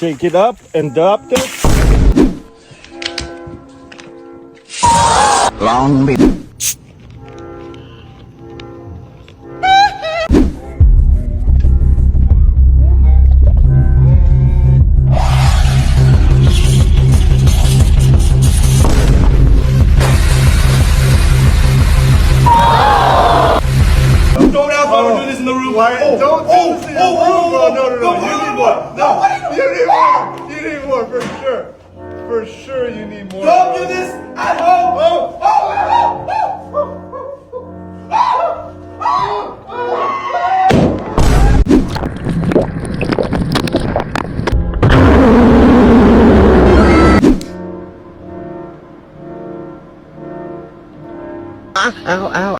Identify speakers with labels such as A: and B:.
A: Shake it up and drop it.
B: Long bit.
C: Don't ask why we're doing this in the room.
A: Why? Don't do this in the room, bro. No. You need more.
C: No,
A: You need more. You need more for sure. For sure, you need more.
C: don't do this at home.
B: Ow, ow.